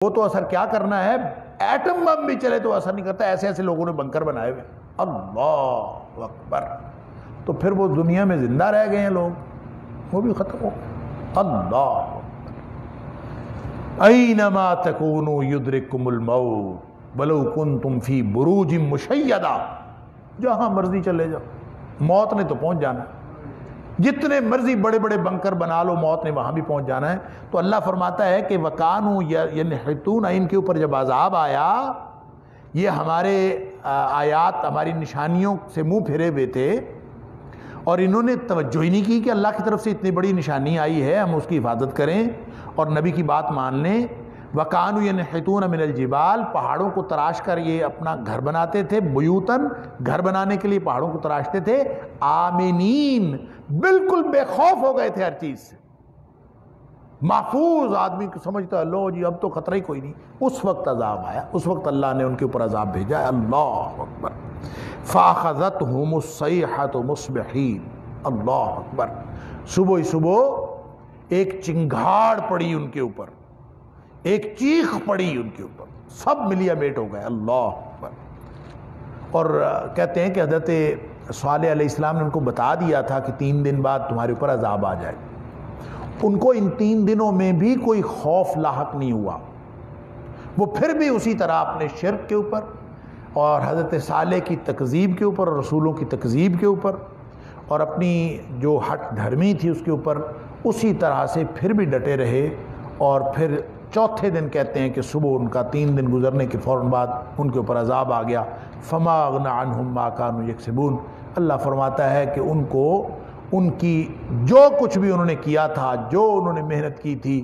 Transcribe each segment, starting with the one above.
وہ تو اثر کیا کرنا ہے، ایٹم بم بھی چلے تو اثر نہیں کرتا. ایسے ایسے لوگوں نے بنکر بنائے ہوئے. اللہ اکبر. تو پھر وہ دنیا میں زندہ رہ گئے ہیں لوگ، وہ بھی ختم ہو. اللہ اینما تکونوا یدرککم الموت ولو کنتم فی بروج مشیدہ. جہاں مرضی چلے جاؤ، موت نے تو پہنچ جانا. جتنے مرضی بڑے بڑے بنکر بنا لو، موت نے وہاں بھی پہنچ جانا ہے. تو اللہ فرماتا ہے کہ وَكَانُوا يَنْحِتُونَ، ان کے اوپر جب عذاب آیا، یہ ہمارے آیات، ہماری نشانیوں سے منہ پھرے ہوئے تھے اور انہوں نے توجہ ہی نہیں کی کہ اللہ کی طرف سے اتنی بڑی نشانی آئی ہے، ہم اس کی حفاظت کریں اور نبی کی بات مان لیں. وَكَانُوا يَنْحِتُونَ مِنَ الْجِبَالِ، پہاڑوں کو تراش کر یہ اپنا گھر بناتے تھے. بیوتن، گھر بنانے کے لیے پہاڑوں کو تراشتے تھے. آمینین، بالکل بے خوف ہو گئے تھے ہر چیز سے. محفوظ آدمی کو سمجھتا ہے لو جی اب تو خطرہ ہی کوئی نہیں. اس وقت عذاب آیا، اس وقت اللہ نے ان کے اوپر عذاب بھیجا. اللہ اکبر. فَأَخَذَتْهُمُ الصَّيْحَةُ مُصْبِحِينَ. اللہ اکبر. صبح صبح ایک چنگھاڑ پڑی ان کے اوپر، ایک چیخ پڑی ان کے اوپر، سب ملیا میٹ ہو گئے. اللہ اکبر. اور کہتے ہیں کہ حضرت صالح علیہ السلام نے ان کو بتا دیا تھا کہ 3 دن بعد تمہارے اوپر عذاب آ جائے. ان کو ان 3 دنوں میں بھی کوئی خوف لاحق نہیں ہوا. وہ پھر بھی اسی طرح اپنے شرک کے اوپر اور حضرت صالح کی تکذیب کے اوپر اور رسولوں کی تکذیب کے اوپر اور اپنی جو ہٹ دھرمی تھی اس کے اوپر اسی طرح سے پھر بھی ڈٹے رہے. اور پھر چوتھے دن کہتے ہیں کہ صبح ان کا 3 دن گزرنے کے فوراً بعد ان کے اوپر عذاب آ گیا. فما اغنى عنهم ما كانوا يكسبون. اللہ فرماتا ہے کہ ان کو ان کی جو کچھ بھی انہوں نے کیا تھا، جو انہوں نے محنت کی تھی،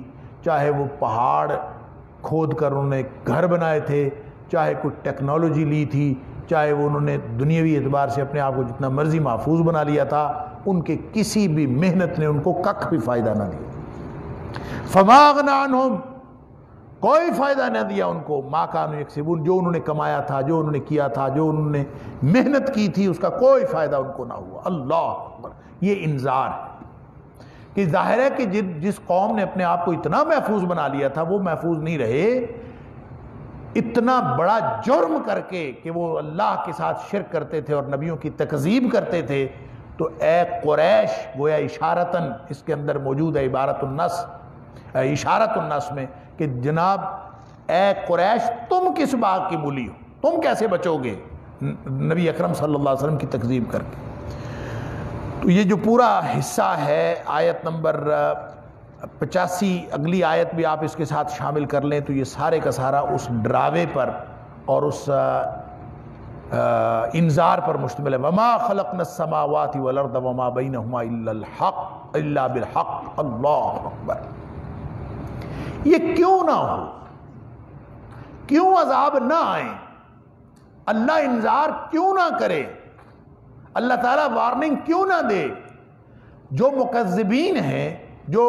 چاہے وہ پہاڑ کھود کر انہوں نے گھر بنائے تھے، چاہے کوئی ٹیکنالوجی لی تھی، چاہے وہ انہوں نے دنیاوی اعتبار سے اپنے آپ کو جتنا مرضی محفوظ بنا لیا تھا، ان کے کسی بھی محنت نے ان کو ککھ بھی فائدہ نہ دیا. فما اغنى عنهم، کوئی فائدہ نہ دیا ان کو، ما كانوا يكسبون، جو انہوں نے کمایا تھا، جو انہوں نے کیا تھا، جو انہوں نے محنت کی تھی، اس کا کوئی فائدہ ان کو نہ ہوا. اللہ اکبر. یہ انذار ہے کہ ظاہر ہے کہ جس قوم نے اپنے آپ کو اتنا محفوظ بنا لیا تھا وہ محفوظ نہیں رہے. اتنا بڑا جرم کر کے کہ وہ اللہ کے ساتھ شرک کرتے تھے اور نبیوں کی تکذیب کرتے تھے. تو اے قریش، گویا اشارتاً اس کے اندر موجود ہے عبارت النص، اشارت النص میں، کہ جناب اے قریش تم کس بات کی بولی ہو، تم کیسے بچو گے نبی اکرم صلی اللہ علیہ وسلم کی تکذیب کر کے. تو یہ جو پورا حصہ ہے آیت نمبر 85، اگلی آیت بھی آپ اس کے ساتھ شامل کر لیں تو یہ سارے کا سارا اس ڈراوے پر اور اس انذار پر مشتمل ہے. وما خلقنا السماوات والارض وما بینہما الا الحق الا بالحق. اللہ اکبر. یہ کیوں نہ ہو، کیوں عذاب نہ آئیں، اللہ انذار کیوں نہ کرے، اللہ تعالیٰ وارننگ کیوں نہ دے. جو مکذبین ہیں، جو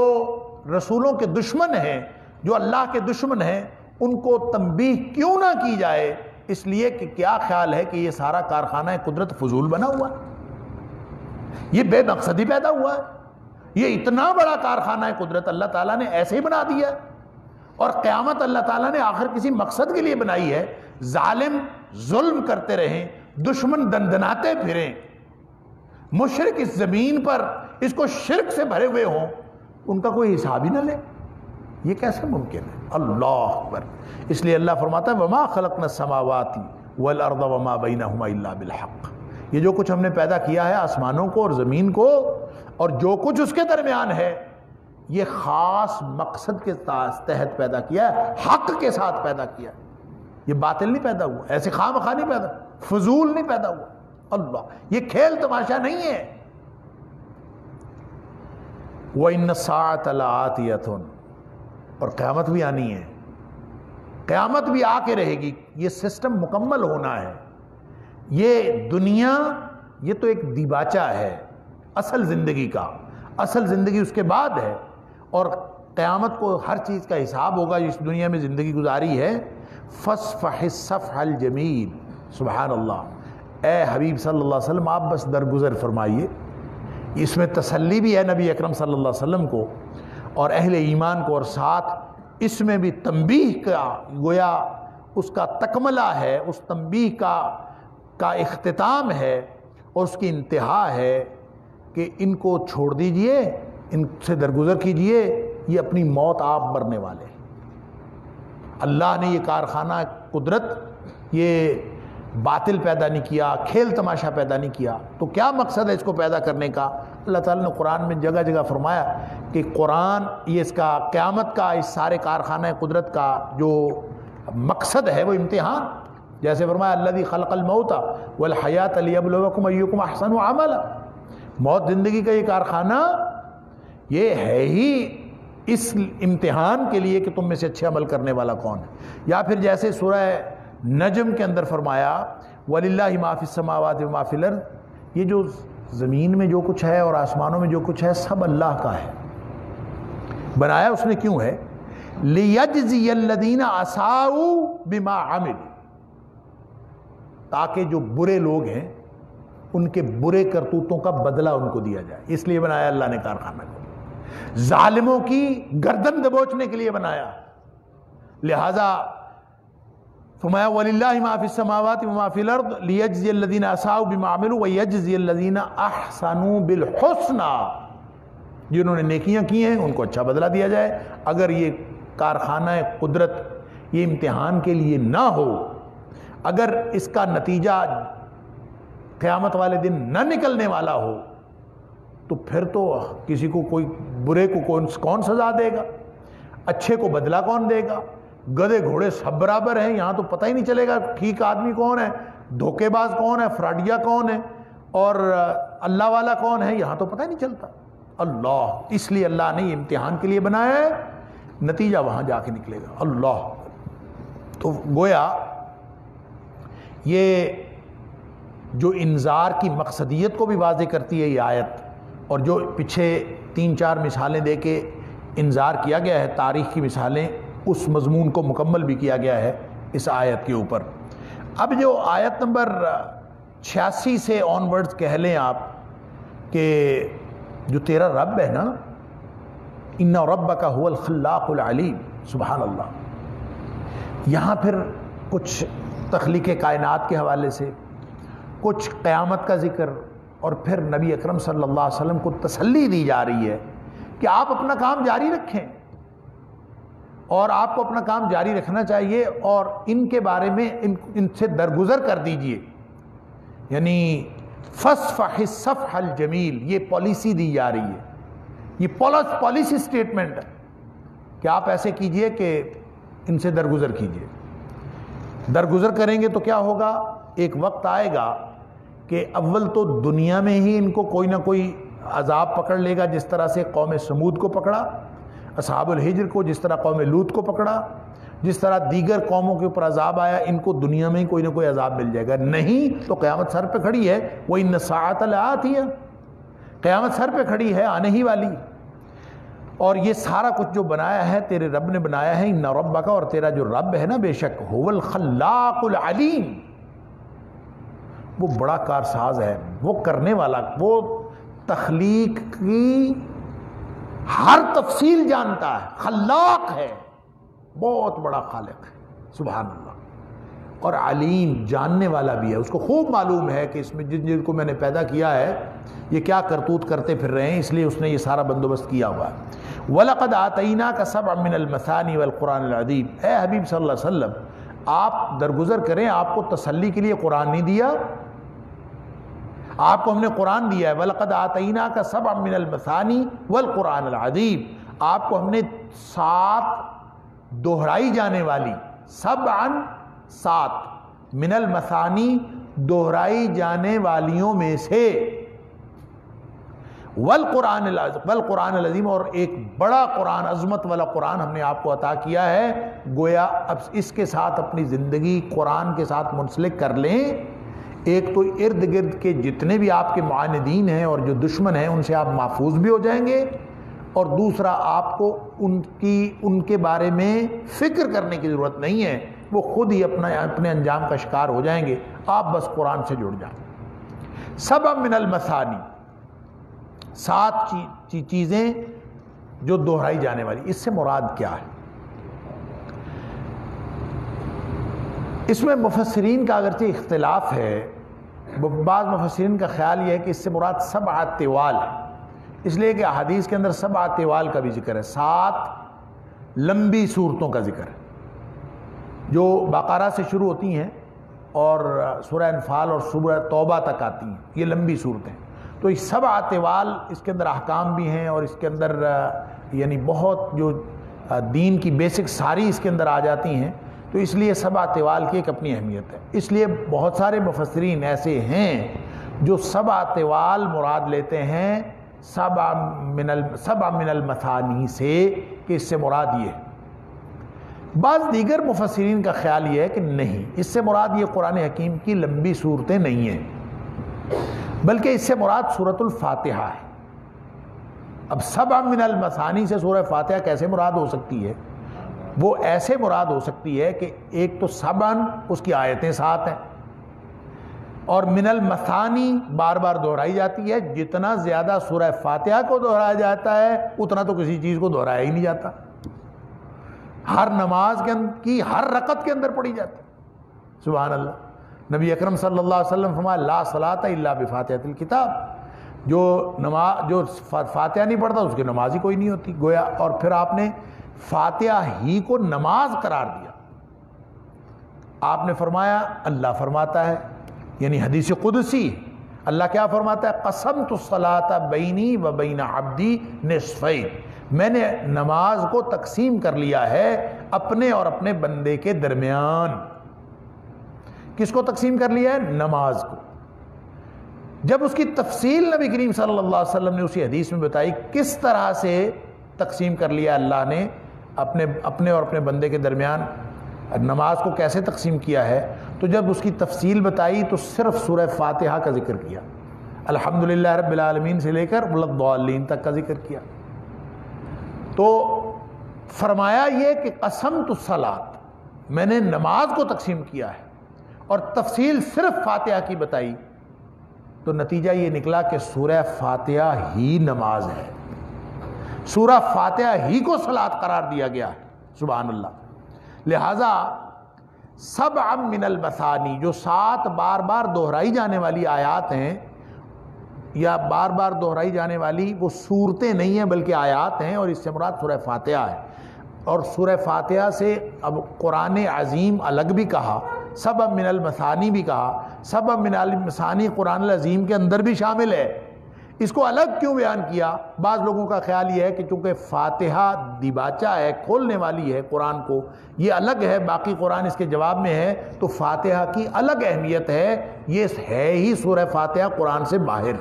رسولوں کے دشمن ہیں، جو اللہ کے دشمن ہیں، ان کو تنبیہ کیوں نہ کی جائے؟ اس لیے کہ کیا خیال ہے کہ یہ سارا کارخانہ قدرت فضول بنا ہوا ہے، یہ بے مقصدی پیدا ہوا ہے. یہ اتنا بڑا کارخانہ قدرت اللہ تعالیٰ نے ایسے ہی بنا دیا ہے. اور قیامت اللہ تعالیٰ نے آخر کسی مقصد کے لیے بنائی ہے. ظالم ظلم کرتے رہیں، دشمن دندناتے پھریں، مشرک اس زمین پر اس کو شرک سے بھرے ہوئے ہوں، ان کا کوئی حساب ہی نہ لے. یہ کیسے ممکن ہے؟ اللہ اکبر. اس لیے اللہ فرماتا ہے وما خلقنا السماوات والارض وما بینہما الا بالحق. یہ جو کچھ ہم نے پیدا کیا ہے آسمانوں کو اور زمین کو اور جو کچھ اس کے درمیان ہے، یہ خاص مقصد کے تحت پیدا کیا ہے، حق کے ساتھ پیدا کیا ہے. یہ باطل نہیں پیدا ہوا، ایسے خواہ مخواہ نہیں پیدا، فضول نہیں پیدا ہوا. اللہ، یہ کھیل تماشا نہیں ہے. وَإِنَّ السَّاعَةَ لَآتِيَةٌ، اور قیامت بھی آنی ہے، قیامت بھی آ کے رہے گی. یہ سسٹم مکمل ہونا ہے. یہ دنیا یہ تو ایک دیباچہ ہے اصل زندگی کا، اصل زندگی اس کے بعد ہے. اور قیامت کو ہر چیز کا حساب ہوگا. اس دنیا میں زندگی گزاری ہے. فَاصْفَحِ الصَّفْحَ الْجَمِيلَ. سبحان اللہ. اے حبیب صلی اللہ علیہ وسلم آپ بس درگزر فرمائیے. اس میں تسلی بھی ہے نبی اکرم صلی اللہ علیہ وسلم کو اور اہل ایمان کو، اور ساتھ اس میں بھی تنبیہ کا گویا اس کا تکملہ ہے، اس تنبیہ کا اختتام ہے اور اس کی انتہا ہے کہ ان کو چھوڑ دیجئے، ان سے درگزر کیجئے، یہ اپنی موت آپ مرنے والے ہیں۔ اللہ نے یہ کارخانہ قدرت، یہ باطل پیدا نہیں کیا، کھیل تماشا پیدا نہیں کیا، تو کیا مقصد ہے اس کو پیدا کرنے کا؟ اللہ تعالیٰ نے قرآن میں جگہ جگہ فرمایا کہ قرآن یہ اس کا قیامت کا، اس سارے کارخانہ قدرت کا جو مقصد ہے وہ امتحان، جیسے فرمایا الذی خلق الموت والحیات لیبلوکم ایکم احسن عملا، موت زندگی کا یہ کارخانہ یہ ہے ہی اس امتحان کے لیے کہ تم میں سے اچھے عمل کرنے والا کون ہے۔ یا پھر جیسے سورہ نجم کے اندر فرمایا وَلِلَّهِ مَا فِي السَّمَاوَاتِ وَمَا فِي الْأَرْضِ، یہ جو زمین میں جو کچھ ہے اور آسمانوں میں جو کچھ ہے سب اللہ کا ہے۔ بنایا اس نے کیوں ہے؟ لِيَجْزِيَ الَّذِينَ أَسَاءُوا بِمَا عَمِلُوا، تاکہ جو برے لوگ ہیں ان کے برے کرتوتوں کا بدلہ ان کو دیا جائے، اس لیے بنایا اللہ نے کارخانہ کو، ظالموں کی گردن دبوچنے کے لیے بنایا۔ لہذا فرمایا وَلِلَّهِ مَا فِي السَّمَاوَاتِ وَمَا فِي الْأَرْضِ لِيَجْزِيَ الَّذِينَ أَسَاءُوا بِمَا عَمِلُوا وَيَجْزِيَ الَّذِينَ أَحْسَنُوا بِالْحُسْنَى، جنہوں نے نیکیاں کی ہیں ان کو اچھا بدلہ دیا جائے۔ اگر یہ کارخانہ قدرت یہ امتحان کے لیے نہ ہو، اگر اس کا نتیجہ قیامت والے دن نہ نکلنے والا ہو، تو پھر تو کسی کو کوئی برے کو کون سزا دے گا، اچھے کو بدلہ کون دے گا؟ گدھے گھوڑے سب برابر ہیں، یہاں تو پتہ ہی نہیں چلے گا ٹھیک آدمی کون ہے، دھوکے باز کون ہے، فراڈیا کون ہے، اور اللہ والا کون ہے، یہاں تو پتہ ہی نہیں چلتا۔ اللہ، اس لیے اللہ نے یہ امتحان کے لیے بنایا ہے، نتیجہ وہاں جا کے نکلے گا۔ اللہ، تو گویا یہ جو انذار کی مقصدیت کو بھی واضح کرتی ہے یہ آیت، اور جو پیچھے 3-4 مثالیں دے کے انذار کیا گیا ہے، تاریخ کی مثالیں، اس مضمون کو مکمل بھی کیا گیا ہے اس آیت کے اوپر۔ اب جو آیت نمبر 86 سے آن ورڈز کہہ لیں آپ کہ جو تیرا رب ہے نا، ان ربک هو الخلاق العلیم، سبحان اللہ، یہاں پھر کچھ تخلیق کائنات کے حوالے سے، کچھ قیامت کا ذکر، اور پھر نبی اکرم صلی اللہ علیہ وسلم کو تسلی دی جا رہی ہے کہ آپ اپنا کام جاری رکھیں، اور آپ کو اپنا کام جاری رکھنا چاہیے، اور ان کے بارے میں ان سے درگزر کر دیجئے، یعنی فَاصْفَحِ الصَّفْحَ الْجَمِيلَ، یہ پالیسی دی جا رہی ہے، یہ پالیسی سٹیٹمنٹ ہے کہ آپ ایسے کیجئے کہ ان سے درگزر کیجئے۔ درگزر کریں گے تو کیا ہوگا؟ ایک وقت آئے گا کہ اول تو دنیا میں ہی ان کو کوئی نہ کوئی عذاب پکڑ لے گا، جس طرح سے قوم سمود کو پکڑا، اصحاب الحجر کو، جس طرح قوم لوط کو پکڑا، جس طرح دیگر قوموں کے اوپر عذاب آیا، ان کو دنیا میں ہی کوئی نہ کوئی عذاب مل جائے گا۔ نہیں تو قیامت سر پہ کھڑی ہے، وَإِنَّ السَّاعَةَ لَآتِيَةٌ، قیامت سر پہ کھڑی ہے، آنے ہی والی۔ اور یہ سارا کچھ جو بنایا ہے تیرے رب نے بنایا ہے، ان ربک، اور تیرا جو رب ہے نا بے شک، هو الخلاق العلیم، وہ بڑا کارساز ہے، وہ کرنے والا، وہ تخلیق کی ہر تفصیل جانتا ہے، خلاق ہے، بہت بڑا خالق ہے، سبحان اللہ، اور علیم، جاننے والا بھی ہے، اس کو خوب معلوم ہے کہ اس میں جن کو میں نے پیدا کیا ہے یہ کیا کرتوت کرتے پھر رہے ہیں، اس لیے اس نے یہ سارا بندوبست کیا ہوا ہے۔ وَلَقَدْ آتَيْنَاكَ سَبْعًا مِّنَ الْمَثَانِي وَالْقُرْآنِ الْعَظِيمِ، اے حبیب صلی اللہ علیہ وسلم آپ درگزر کریں، آپ کو تسلی کے لیے قرآن نہیں دیا، آپ کو ہم نے قرآن دیا ہے۔ وَلَقَدْ آتَيْنَاكَ سَبْعًا مِّنَ الْمَثَانِي وَالْقُرْآنِ الْعَظِيمِ، آپ کو ہم نے 7 دہرائی جانے والی، 7 من المثانی دہرائی جانے والیوں میں سے، والقرآن العظیم، اور ایک بڑا قرآن، عظمت والا قرآن ہم نے آپ کو عطا کیا ہے، گویا اب اس کے ساتھ اپنی زندگی قرآن کے ساتھ منسلک کر لیں۔ ایک تو ارد گرد کے جتنے بھی آپ کے معاندین ہیں اور جو دشمن ہیں ان سے آپ محفوظ بھی ہو جائیں گے، اور دوسرا آپ کو ان کے بارے میں فکر کرنے کی ضرورت نہیں ہے، وہ خود ہی اپنے انجام کا شکار ہو جائیں گے، آپ بس قرآن سے جڑ جائیں۔ 7 من المثانی، 7 چیزیں جو دہرائی جانے والی، اس سے مراد کیا ہے؟ اس میں مفسرین کا اگرچہ اختلاف ہے، بعض مفسرین کا خیال یہ ہے کہ اس سے مراد 7 طوال ہے، اس لیے کہ احادیث کے اندر 7 طوال کا بھی ذکر ہے، 7 لمبی صورتوں کا ذکر ہے جو بقرہ سے شروع ہوتی ہیں اور سورہ انفال اور سورہ توبہ تک آتی ہیں، یہ لمبی صورتیں۔ تو یہ 7 طوال اس کے اندر احکام بھی ہیں اور اس کے اندر یعنی بہت جو دین کی بیسک ساری اس کے اندر آ جاتی ہیں، تو اس لیے 7 طوال کی ایک اپنی اہمیت ہے۔ اس لیے بہت سارے مفسرین ایسے ہیں جو 7 طوال مراد لیتے ہیں 7 من المثانی سے، کہ اس سے مراد یہ ہے۔ بعض دیگر مفسرین کا خیال یہ ہے کہ نہیں، اس سے مراد یہ قرآن حکیم کی لمبی صورتیں نہیں ہیں، بلکہ اس سے مراد سورۃ الفاتحہ ہے۔ اب 7 من المثانی سے سورہ فاتحہ کیسے مراد ہو سکتی ہے؟ وہ ایسے مراد ہو سکتی ہے کہ ایک تو 7 اس کی آیتیں 7 ہیں، اور من المثانی بار بار دہرائی جاتی ہے، جتنا زیادہ سورہ فاتحہ کو دہرایا جاتا ہے اتنا تو کسی چیز کو دہرایا ہی نہیں جاتا، ہر نماز کی ہر رکعت کے اندر پڑھی جاتی ہے۔ سبحان اللہ، نبی اکرم صلی اللہ علیہ وسلم فرمایا لا صلاۃ الا بفاتحۃ الکتاب، جو فاتحہ نہیں پڑھتا اس کی نماز ہی کوئی نہیں ہوتی، گویا۔ اور پھر آپ نے فاتحہ ہی کو نماز قرار دیا، آپ نے فرمایا اللہ فرماتا ہے، یعنی حدیث قدسی، اللہ کیا فرماتا ہے؟ قسمت الصلاۃ بینی و بین عبدی نصفین، میں نے نماز کو تقسیم کر لیا ہے اپنے اور اپنے بندے کے درمیان۔ کس کو تقسیم کر لیا ہے؟ نماز کو۔ جب اس کی تفصیل نبی کریم صلی اللہ علیہ وسلم نے اسی حدیث میں بتائی کس طرح سے تقسیم کر لیا اللہ نے اپنے اور اپنے بندے کے درمیان نماز کو کیسے تقسیم کیا ہے، تو جب اس کی تفصیل بتائی تو صرف سورہ فاتحہ کا ذکر کیا، الحمدللہ رب العالمین سے لے کر ولا الضالین تک کا ذکر کیا۔ تو فرمایا یہ کہ قسمت الصلاۃ، میں نے نماز کو تقسیم کیا ہے، اور تفصیل صرف فاتحہ کی بتائی، تو نتیجہ یہ نکلا کہ سورہ فاتحہ ہی نماز ہے، سورہ فاتحہ ہی کو صلاۃ قرار دیا گیا ہے۔ سبحان اللہ۔ لہٰذا 7 من المثانی، جو 7 بار بار دہرائی جانے والی آیات ہیں، یا بار بار دہرائی جانے والی وہ صورتیں نہیں ہیں بلکہ آیات ہیں، اور اس سے مراد سورہ فاتحہ ہے۔ اور سورہ فاتحہ سے اب قرآن عظیم الگ بھی کہا، 7 من المثانی بھی کہا، 7 من المثانی قرآن العظیم کے اندر بھی شامل ہے۔ اس کو الگ کیوں بیان کیا؟ بعض لوگوں کا خیال یہ ہے کہ چونکہ فاتحہ دیباچہ ہے، کھولنے والی ہے قرآن کو، یہ الگ ہے، باقی قرآن اس کے جواب میں ہے، تو فاتحہ کی الگ اہمیت ہے، یہ ہے ہی سورہ فاتحہ قرآن سے باہر۔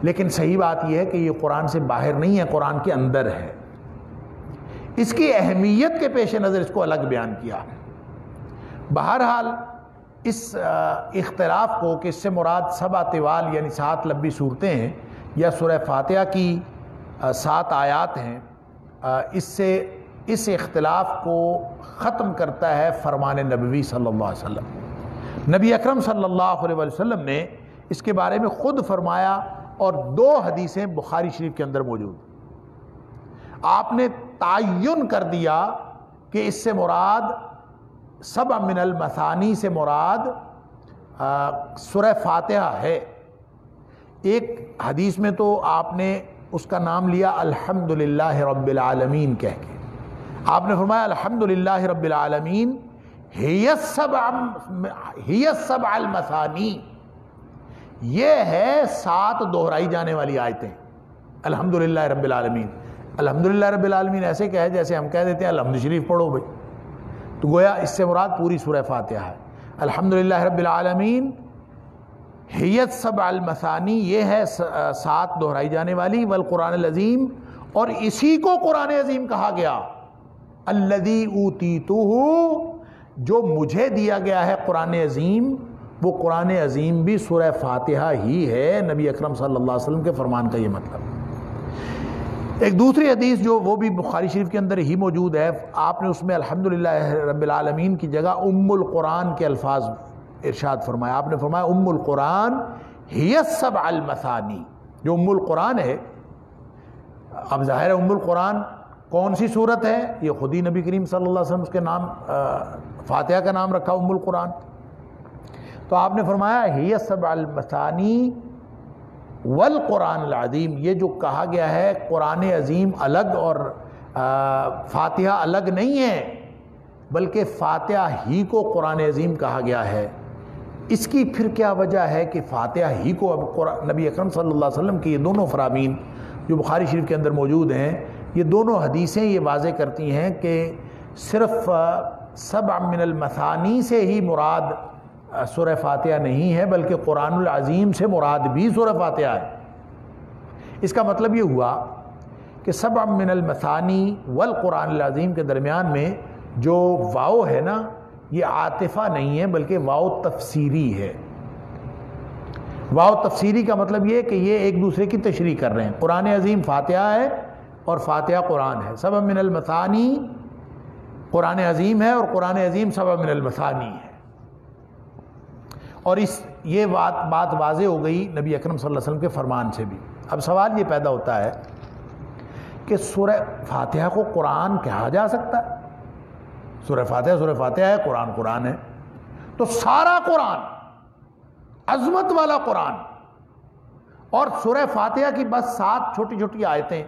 لیکن صحیح بات یہ ہے کہ یہ قرآن سے باہر نہیں ہے، قرآن کے اندر ہے۔ اس کی اہمیت کے پیش نظر اس کو الگ بیان کیا ہے۔ بہرحال اس اختلاف کو کہ اس سے مراد 7 طوال یعنی 7 لمبی صورتیں ہیں یا سورہ فاتحہ کی 7 آیات ہیں، اس اختلاف کو ختم کرتا ہے فرمان نبوی صلی اللہ علیہ وسلم۔ نبی اکرم صلی اللہ علیہ وسلم نے اس کے بارے میں خود فرمایا، اور 2 حدیثیں بخاری شریف کے اندر موجود۔ آپ نے تعین کر دیا کہ اس سے مراد 7 من المثانی سے مراد سورہ فاتحہ ہے۔ ایک حدیث میں تو آپ نے اس کا نام لیا الحمدللہ رب العالمین کہہ کے، آپ نے فرمایا الحمدللہ رب العالمین ہی السبع المثانی، یہ ہے 7 دہرائی جانے والی آیتیں، الحمدللہ رب العالمین۔ الحمدللہ رب العالمین ایسے کہ ہے جیسے ہم کہہ دیتے ہیں الحمد شریف پڑھو بھائی، تو گویا اس سے مراد پوری سورہ فاتحہ ہے۔ الحمدللہ رب العالمین ہی السبع المثانی، یہ ہے 7 دہرائی جانے والی، والقرآن العظیم، اور اسی کو قرآن عظیم کہا گیا، الذی اوتیتہ، جو مجھے دیا گیا ہے قرآن عظیم، وہ قرآن عظیم بھی سورہ فاتحہ ہی ہے۔ نبی اکرم صلی اللہ علیہ وسلم کے فرمان کا یہ مطلب۔ ایک دوسری حدیث جو وہ بھی بخاری شریف کے اندر ہی موجود ہے، آپ نے اس میں الحمدللہ رب العالمین کی جگہ ام القرآن کے الفاظ ارشاد فرمایا۔ آپ نے فرمایا ام القرآن ہی السبع المثانی، جو ام القرآن ہے، اب ظاہر ہے ام القرآن کون سی صورت ہے؟ یہ خود ہی نبی کریم صلی اللہ علیہ وسلم اس کے نام فاتحہ کا نام رکھا ام القرآن. تو آپ نے فرمایا ہی سبع المثانی والقرآن العظیم. یہ جو کہا گیا ہے قرآن عظیم الگ اور فاتحہ الگ نہیں ہے، بلکہ فاتحہ ہی کو قرآن عظیم کہا گیا ہے. اس کی پھر کیا وجہ ہے کہ فاتحہ ہی کو اب نبی اکرم صلی اللہ علیہ وسلم کی یہ دونوں فرامین جو بخاری شریف کے اندر موجود ہیں، یہ دونوں حدیثیں یہ واضح کرتی ہیں کہ صرف سبع من المثانی سے ہی مراد سورہ فاتحہ نہیں ہے، بلکہ قرآن العظیم سے مراد بھی سورہ فاتحہ ہے. اس کا مطلب یہ ہوا کہ سبع من المثانی والقرآن العظیم کے درمیان میں جو واو ہے نا، یہ عاطفہ نہیں ہے بلکہ واو تفسیری ہے. واو تفسیری کا مطلب یہ کہ یہ ایک دوسرے کی تشریح کر رہے ہیں. قرآن عظیم فاتحہ ہے اور فاتحہ قرآن ہے. سبع من المثانی قرآن عظیم ہے اور قرآن عظیم سبع من المثانی ہے. اور یہ بات واضح ہو گئی نبی اکرم صلی اللہ علیہ وسلم کے فرمان سے بھی. اب سوال یہ پیدا ہوتا ہے کہ سورہ فاتحہ کو قرآن کہا جا سکتا ہے؟ سورہ فاتحہ ہے، قرآن قرآن ہے. تو سارا قرآن، عظمت والا قرآن، اور سورہ فاتحہ کی بس 7 چھوٹی چھوٹی آیتیں،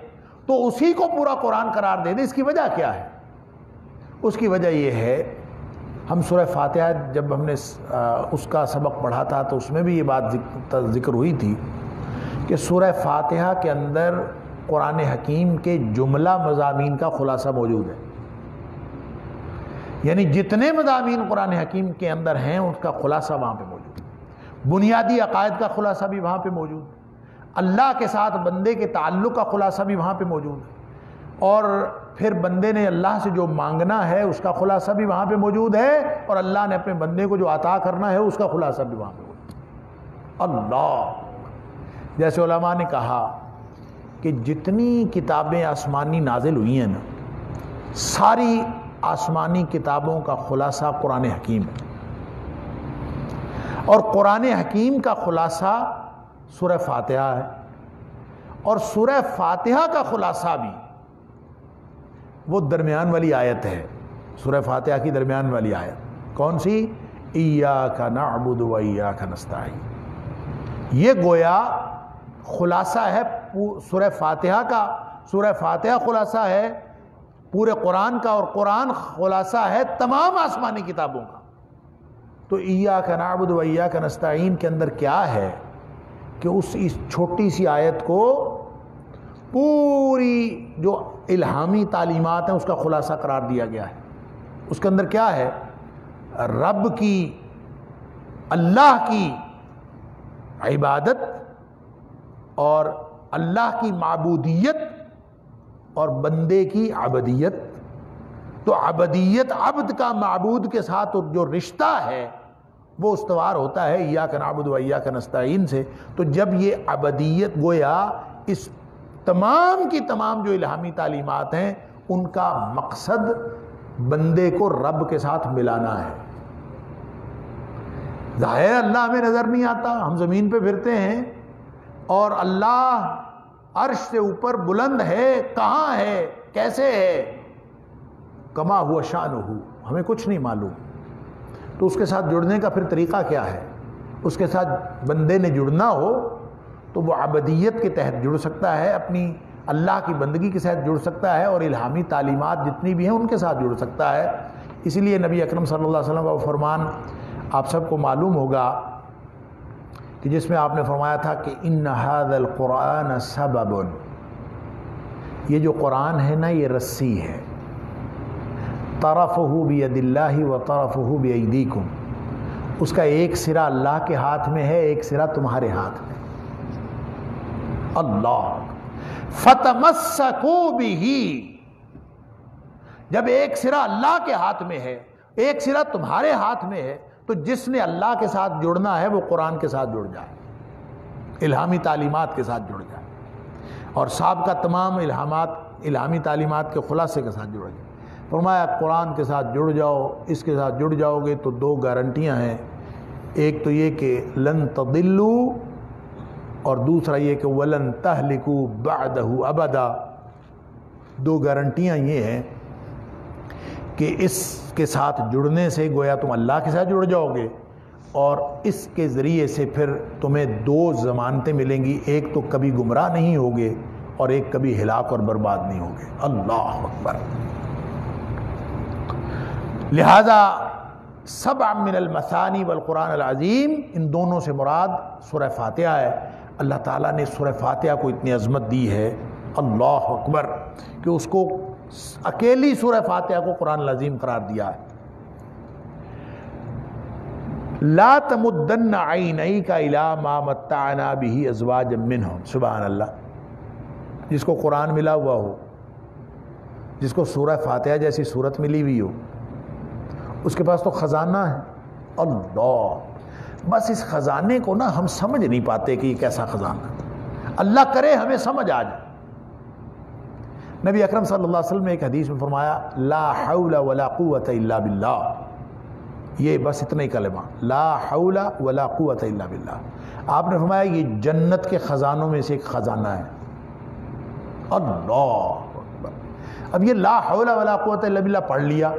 تو اسی کو پورا قرآن قرار دے دے. اس کی وجہ کیا ہے؟ اس کی وجہ یہ ہے، ہم سورہ فاتحہ جب ہم نے اس کا سبق پڑھا تھا تو اس میں بھی یہ بات ذکر ہوئی تھی کہ سورہ فاتحہ کے اندر قرآن حکیم کے جملہ مضامین کا خلاصہ موجود ہے. یعنی جتنے مضامین قرآن حکیم کے اندر ہیں اس کا خلاصہ وہاں پہ موجود ہے. بنیادی عقائد کا خلاصہ بھی وہاں پہ موجود ہے. اللہ کے ساتھ بندے کے تعلق کا خلاصہ بھی وہاں پہ موجود ہے. اور پھر بندے نے اللہ سے جو مانگنا ہے اس کا خلاصہ بھی وہاں پہ موجود ہے، اور اللہ نے اپنے بندے کو جو عطا کرنا ہے اس کا خلاصہ بھی وہاں پہ موجود ہے. اللہ، جیسے علماء نے کہا کہ جتنی کتابیں آسمانی نازل ہوئی ہیں نا، ساری آسمانی کتابوں کا خلاصہ قرآن حکیم ہے. اور قرآن حکیم کا خلاصہ سورہ فاتحہ ہے، اور سورہ فاتحہ کا خلاصہ بھی وہ درمیان والی آیت ہے. سورہ فاتحہ کی درمیان والی آیت کون سی؟ ایاک نعبد و ایاک نستعین. یہ گویا خلاصہ ہے سورہ فاتحہ کا. سورہ فاتحہ خلاصہ ہے پورے قرآن کا، اور قرآن خلاصہ ہے تمام آسمانی کتابوں کا. تو ایاک نعبد و ایاک نستعین کے اندر کیا ہے کہ اس چھوٹی سی آیت کو پوری جو الہامی تعلیمات ہیں اس کا خلاصہ قرار دیا گیا ہے. اس کے اندر کیا ہے؟ رب کی، اللہ کی عبادت اور اللہ کی معبودیت اور بندے کی عبدیت. تو عبدیت، عبد کا معبود کے ساتھ جو رشتہ ہے وہ استوار ہوتا ہے ایاک نعبد و ایاک نستعین سے. تو جب یہ عبدیت گویا اس تمام کی تمام جو الہامی تعلیمات ہیں ان کا مقصد بندے کو رب کے ساتھ ملانا ہے. ظاہر اللہ ہمیں نظر نہیں آتا، ہم زمین پہ پھرتے ہیں، اور اللہ عرش سے اوپر بلند ہے. کہاں ہے؟ کیسے ہے؟ کما ہوا شانہ، ہمیں کچھ نہیں معلوم. تو اس کے ساتھ جڑنے کا پھر طریقہ کیا ہے؟ اس کے ساتھ بندے نے جڑنا ہو تو وہ عبدیت کے تحت جڑ سکتا ہے، اپنی اللہ کی بندگی کے ساتھ جڑ سکتا ہے، اور الہامی تعلیمات جتنی بھی ہیں ان کے ساتھ جڑ سکتا ہے. اسی لیے نبی اکرم صلی اللہ علیہ وسلم کا فرمان آپ سب کو معلوم ہوگا کہ جس میں آپ نے فرمایا تھا کہ ان ھذا القرآن سبب، یہ جو قرآن ہے نا یہ رسی ہے، طرفہ بید اللہ و طرفہ بایدیکم، اس کا ایک سرا اللہ کے ہاتھ میں ہے، ایک سرا تمہارے ہاتھ میں. اللہ، فتمسکوا بہ، جب ایک سرا اللہ کے ہاتھ میں ہے، ایک سرا تمہارے ہاتھ میں ہے، تو جس نے اللہ کے ساتھ جڑنا ہے وہ قرآن کے ساتھ جڑ جائے، الہامی تعلیمات کے ساتھ جڑ جائے، اور سابقہ تمام الہامی تعلیمات کے خلاصے کے ساتھ جڑ جائے. فرمایا قرآن کے ساتھ جڑ جاؤ. اس کے ساتھ جڑ جاؤ گے تو 2 گارنٹیاں ہیں. ایک تو یہ کہ لن تضلوا، اور دوسرا یہ کہ ولن تہلکوا بعدہ ابدا، دو گارنٹیاں یہ ہیں کہ اس کے ساتھ جڑنے سے گویا تم اللہ کے ساتھ جڑ جاؤ گے، اور اس کے ذریعے سے پھر تمہیں دو ضمانتیں ملیں گی، ایک تو کبھی گمراہ نہیں ہوگے اور ایک کبھی ہلاک اور برباد نہیں ہوگے۔ اللہ اکبر۔ لہذا سبع من المثانی والقرآن العظیم، ان دونوں سے مراد سورہ فاتحہ ہے۔ اللہ تعالیٰ نے سورہ فاتحہ کو اتنی عظمت دی ہے، اللہ اکبر، کہ اس کو اکیلی سورہ فاتحہ کو قرآن العظیم قرار دیا ہے۔ لا تمدن عینیک الی ما متعنا بہ ازواجا منہم، سبحان اللہ۔ جس کو قرآن ملا ہوا ہو، جس کو سورہ فاتحہ جیسی صورت ملی ہوئی ہو، اس کے پاس تو خزانہ ہے۔ اللہ، بس اس خزانے کو نا ہم سمجھ نہیں پاتے کہ یہ کیسا خزانہ ہے۔ اللہ کرے ہمیں سمجھ آ جائے۔ نبی اکرم صلی اللہ علیہ وسلم نے ایک حدیث میں فرمایا، لا حول ولا قوت الا باللہ، یہ بس اتنا ہی کلمہ، لا حول ولا قوت الا باللہ۔ آپ نے فرمایا یہ جنت کے خزانوں میں سے ایک خزانہ ہے۔ اللہ اکبر۔ اب یہ لا حول ولا قوت الا باللہ پڑھ لیا،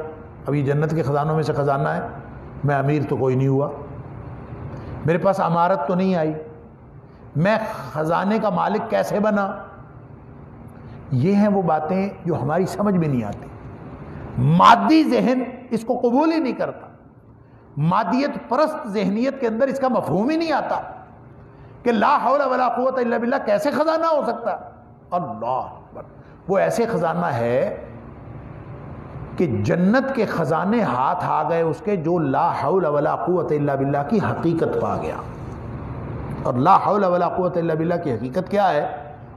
اب یہ جنت کے خزانوں میں سے خزانہ ہے، میں امیر تو کوئی نہیں ہوا، میرے پاس امارت تو نہیں آئی، میں خزانے کا مالک کیسے بنا؟ یہ ہیں وہ باتیں جو ہماری سمجھ میں نہیں آتی۔ مادی ذہن اس کو قبول ہی نہیں کرتا، مادیت پرست ذہنیت کے اندر اس کا مفہوم ہی نہیں آتا کہ لا حول ولا قوت الا باللہ کیسے خزانہ ہو سکتا ہے۔ اللہ اکبر۔ وہ ایسے خزانہ ہے کہ جنت کے خزانے ہاتھ آ گئے اس کے، جو لا حول ولا قوت الا باللہ کی حقیقت پا گیا۔ اور لا حول ولا قوت الا باللہ کی حقیقت کیا ہے؟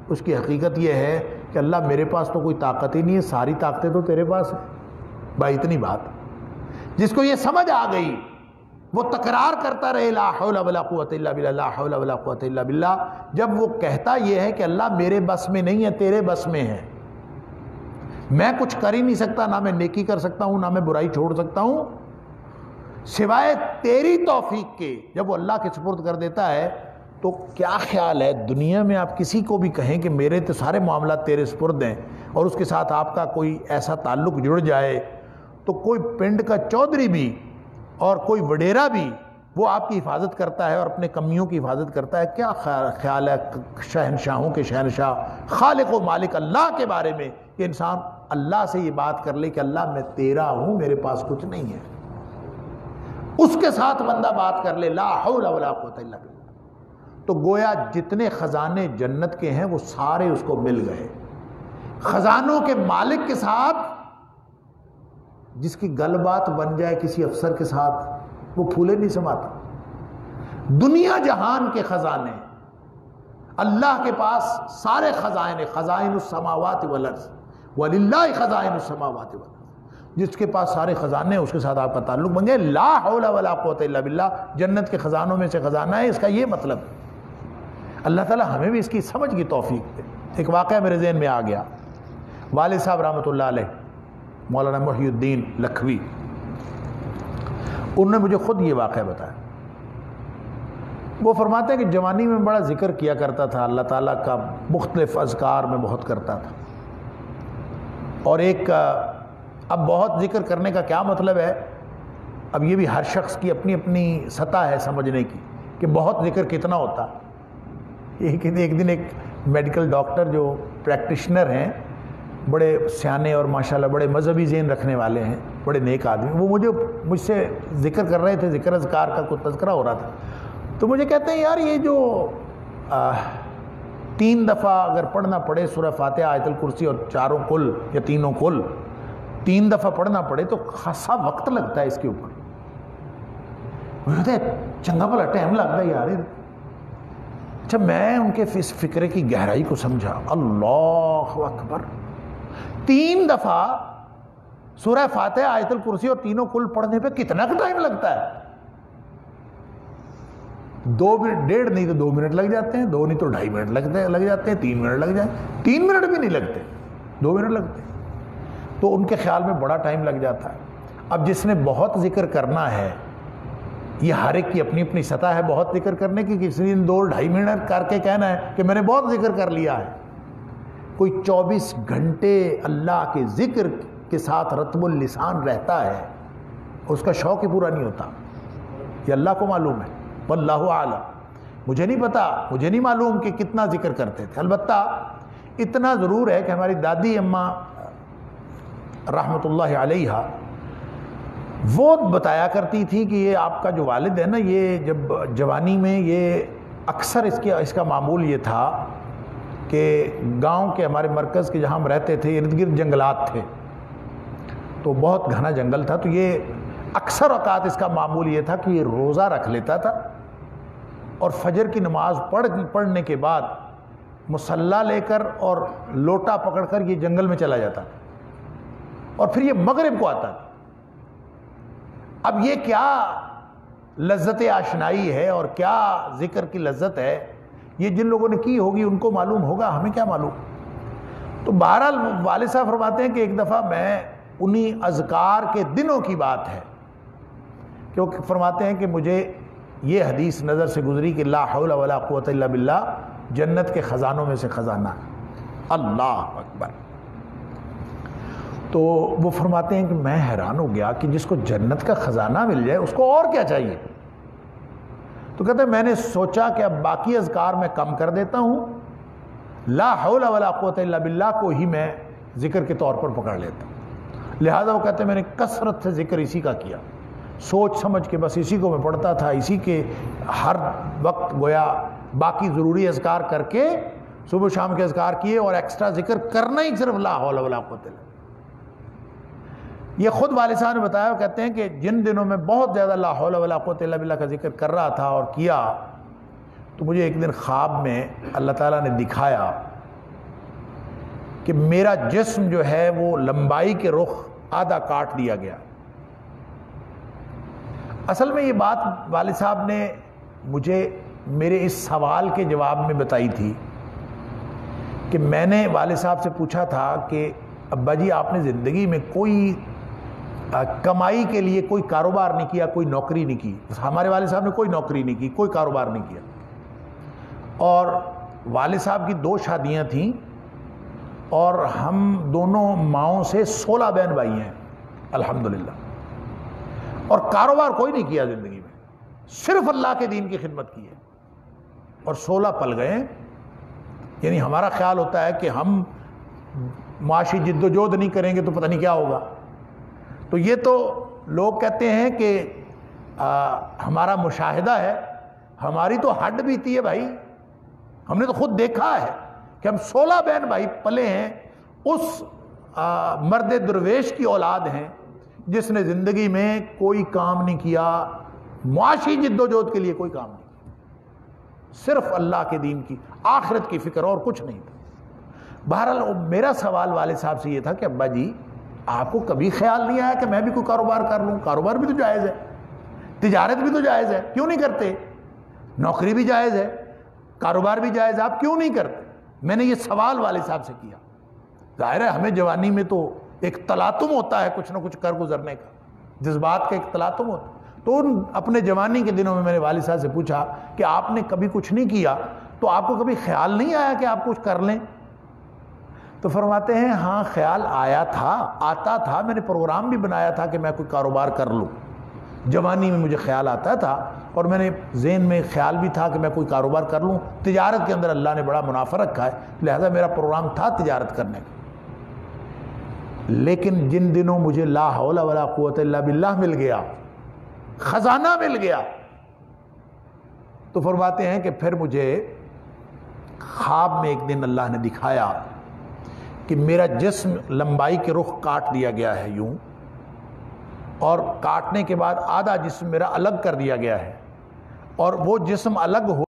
اس کی حقیقت یہ ہے کہ اللہ میرے پاس تو کوئی طاقت ہی نہیں ہے، ساری طاقتیں تو تیرے پاس ہیں۔ بھائی اتنی بات، جس کو یہ سمجھ آ گئی وہ تکرار کرتا رہے لا حول ولا قوت الا باللہ، لا حول ولا قوت الا باللہ، جب وہ کہتا یہ ہے کہ اللہ میرے بس میں نہیں ہے، تیرے بس میں ہے، میں کچھ کر ہی نہیں سکتا، نہ میں نیکی کر سکتا ہوں نہ میں برائی چھوڑ سکتا ہوں سوائے تیری توفیق کے۔ جب وہ اللہ کے سپرد کر دیتا ہے تو کیا خیال ہے دنیا میں آپ کسی کو بھی کہیں کہ میرے تو سارے معاملات تیرے سپرد ہیں، اور اس کے ساتھ آپ کا کوئی ایسا تعلق جڑ جائے تو کوئی پنڈ کا چودھری بھی اور کوئی وڈیرا بھی وہ آپ کی حفاظت کرتا ہے اور اپنے کمیوں کی حفاظت کرتا ہے۔ کیا خیال ہے شہنشاہوں کے شہنشاہ خالق و مالک اللہ کے بارے میں کہ انسان اللہ سے یہ بات کر لے کہ اللہ میں تیرا ہوں، میرے پاس کچھ نہیں ہے، اس کے ساتھ بندہ بات کر لے لا حول ولا قوت الا باللہ، تو گویا جتنے خزانے جنت کے ہیں وہ سارے اس کو مل گئے۔ خزانوں کے مالک کے ساتھ جس کی گل بات بن جائے کسی افسر کے ساتھ وہ پھولے نہیں سماتا۔ دنیا جہان کے خزانے، اللہ کے پاس سارے خزائن، خزائن السماوات والارض وللہ خزائن السماوات والارض، جس کے پاس سارے خزانے اس کے ساتھ آپ کا تعلق بن گئے۔ لا حول ولا قوت الا باللہ جنت کے خزانوں میں سے خزانہ ہے، اس کا یہ مطلب ہے۔ اللہ تعالی ہمیں بھی اس کی سمجھ کی توفیق دے۔ ایک واقعہ میرے ذہن میں آ گیا، والد صاحب رحمۃ اللہ علیہ مولانا محی الدین لکھوی، انہوں نے مجھے خود یہ واقعہ بتایا۔ وہ فرماتے ہیں کہ جوانی میں بڑا ذکر کیا کرتا تھا، اللہ تعالیٰ کا مختلف اذکار میں بہت کرتا تھا، اور ایک اب بہت ذکر کرنے کا کیا مطلب ہے، اب یہ بھی ہر شخص کی اپنی اپنی سطح ہے سمجھنے کی کہ بہت ذکر کتنا ہوتا۔ ایک دن ایک میڈیکل ڈاکٹر جو پریکٹیشنر ہیں، بڑے سیانے اور ماشاءاللہ بڑے مذہبی ذہن رکھنے والے ہیں، بڑے نیک آدمی، وہ مجھ سے ذکر کر رہے تھے، ذکر اذکار کا کوئی تذکرہ ہو رہا تھا، تو مجھے کہتے ہیں یار یہ جو 3 دفعہ اگر پڑھنا پڑے سورہ فاتحہ آیت الکرسی اور چاروں کل یا تینوں کل 3 دفعہ پڑھنا پڑے تو خاصا وقت لگتا ہے اس کے اوپر۔ مجھے کہتے ہیں چنگا بھلا ٹائم لگتا ہے یار۔ اچھا میں ان کے اس فکرے کی گہرائی کو سمجھا، اللہ اکبر، 3 دفعہ سورہ فاتحہ آیت الکرسی اور تینوں کل پڑھنے پہ کتنا ٹائم لگتا ہے؟ 2 منٹ 1.5 نہیں تو 2 منٹ لگ جاتے ہیں، 2 نہیں تو 2.5 منٹ لگ جاتے ہیں، 3 منٹ لگ جائیں، 3 منٹ بھی نہیں لگتے، 2 منٹ لگتے ہیں، تو ان کے خیال میں بڑا ٹائم لگ جاتا ہے۔ اب جس نے بہت ذکر کرنا ہے، یہ ہر ایک کی اپنی اپنی سطح ہے بہت ذکر کرنے کی، کسی نے 2-2.5 منٹ کر کے کہنا ہے کہ میں نے بہت ذکر کر لیا ہے، کوئی 24 گھنٹے اللہ کے ذکر کے ساتھ رطب اللسان رہتا ہے، اس کا شوق ہی پورا نہیں ہوتا. یہ اللہ کو معلوم ہے، واللہ اعلم. مجھے نہیں پتا، مجھے نہیں معلوم کہ کتنا ذکر کرتے تھے. البتہ اتنا ضرور ہے کہ ہماری دادی اماں رحمۃ اللہ علیہا وہ بتایا کرتی تھی کہ یہ آپ کا جو والد ہے نا، یہ جب جوانی میں یہ اکثر اس کا معمول یہ تھا کہ گاؤں کے ہمارے مرکز کے جہاں ہم رہتے تھے ارد گرد جنگلات تھے، تو بہت گھنا جنگل تھا، تو یہ اکثر اوقات اس کا معمول یہ تھا کہ یہ روزہ رکھ لیتا تھا اور فجر کی نماز پڑھنے کے بعد مصلی لے کر اور لوٹا پکڑ کر یہ جنگل میں چلا جاتا اور پھر یہ مغرب کو آتا. اب یہ کیا لذت آشنائی ہے اور کیا ذکر کی لذت ہے، یہ جن لوگوں نے کی ہوگی ان کو معلوم ہوگا، ہمیں کیا معلوم. تو بہرحال والد صاحب فرماتے ہیں کہ ایک دفعہ میں انہی اذکار کے دنوں کی بات ہے، کیونکہ فرماتے ہیں کہ مجھے یہ حدیث نظر سے گزری کہ لا حول ولا قوت الا باللہ جنت کے خزانوں میں سے خزانہ ہے. اللہ اکبر. تو وہ فرماتے ہیں کہ میں حیران ہو گیا کہ جس کو جنت کا خزانہ مل جائے اس کو اور کیا چاہیے. تو کہتے ہیں میں نے سوچا کہ اب باقی اذکار میں کم کر دیتا ہوں، لا حول ولا قوت الا باللہ کو ہی میں ذکر کے طور پر پکڑ لیتا ہوں. لہذا وہ کہتے ہیں میں نے کثرت سے ذکر اسی کا کیا، سوچ سمجھ کے بس اسی کو میں پڑھتا تھا، اسی کے ہر وقت گویا باقی ضروری اذکار کر کے صبح شام کے اذکار کیے اور ایکسٹرا ذکر کرنا ہی صرف لا حول ولا قوت الا. یہ خود والد صاحب نے بتایا، وہ کہتے ہیں کہ جن دنوں میں بہت زیادہ لا حول ولا قوت الا باللہ کا ذکر کر رہا تھا اور کیا، تو مجھے ایک دن خواب میں اللہ تعالیٰ نے دکھایا کہ میرا جسم جو ہے وہ لمبائی کے رخ آدھا کاٹ دیا گیا. اصل میں یہ بات والد صاحب نے مجھے میرے اس سوال کے جواب میں بتائی تھی کہ میں نے والد صاحب سے پوچھا تھا کہ ابا جی آپ نے زندگی میں کوئی کمائی کے لیے کوئی کاروبار نہیں کیا، کوئی نوکری نہیں کی. ہمارے والد صاحب نے کوئی نوکری نہیں کی، کوئی کاروبار نہیں کیا، اور والد صاحب کی 2 شادیاں تھیں اور ہم دونوں ماؤں سے 16 بہن بھائی ہیں الحمدللہ، اور کاروبار کوئی نہیں کیا زندگی میں، صرف اللہ کے دین کی خدمت کی ہے، اور 16 پل گئے ہیں. یعنی ہمارا خیال ہوتا ہے کہ ہم معاشی جد و جہد نہیں کریں گے تو پتہ نہیں کیا ہوگا. تو یہ تو لوگ کہتے ہیں کہ ہمارا مشاہدہ ہے، ہماری تو ہڈ بیتی ہے بھائی. ہم نے تو خود دیکھا ہے کہ ہم 16 بہن بھائی پلے ہیں، اس مرد درویش کی اولاد ہیں جس نے زندگی میں کوئی کام نہیں کیا، معاشی جد و جہد کے لیے کوئی کام نہیں کیا، صرف اللہ کے دین کی آخرت کی فکر اور کچھ نہیں تھا. بہرحال میرا سوال والد صاحب سے یہ تھا کہ ابا جی آپ کو کبھی خیال نہیں آیا کہ میں بھی کوئی کاروبار کر لوں؟ کاروبار بھی تو جائز ہے، تجارت بھی تو جائز ہے، کیوں نہیں کرتے؟ نوکری بھی جائز ہے، کاروبار بھی جائز ہے، آپ کیوں نہیں کرتے؟ میں نے یہ سوال والد صاحب سے کیا. ظاہر ہے ہمیں جوانی میں تو ایک تلاطم ہوتا ہے کچھ نہ کچھ کر گزرنے کا، جذبات کا ایک تلاطم ہوتا ہے. تو اپنے جوانی کے دنوں میں میں نے والد صاحب سے پوچھا کہ آپ نے کبھی کچھ نہیں کیا تو آپ کو کبھی خیال نہیں آیا کہ آپ کچھ کر لیں؟ تو فرماتے ہیں ہاں خیال آیا تھا، آتا تھا، میں نے پروگرام بھی بنایا تھا کہ میں کوئی کاروبار کر لوں. جوانی میں مجھے خیال آتا تھا اور میں نے ذہن میں خیال بھی تھا کہ میں کوئی کاروبار کر لوں. تجارت کے اندر اللہ نے بڑا منافع رکھا ہے، لہذا میرا پروگرام تھا تجارت کرنے کا. لیکن جن دنوں مجھے لا حول ولا قوت الا باللہ مل گیا، خزانہ مل گیا، تو فرماتے ہیں کہ پھر مجھے خواب میں ایک دن اللہ نے دکھایا کہ میرا جسم لمبائی کے رخ کاٹ دیا گیا ہے یوں، اور کاٹنے کے بعد آدھا جسم میرا الگ کر دیا گیا ہے، اور وہ جسم الگ ہو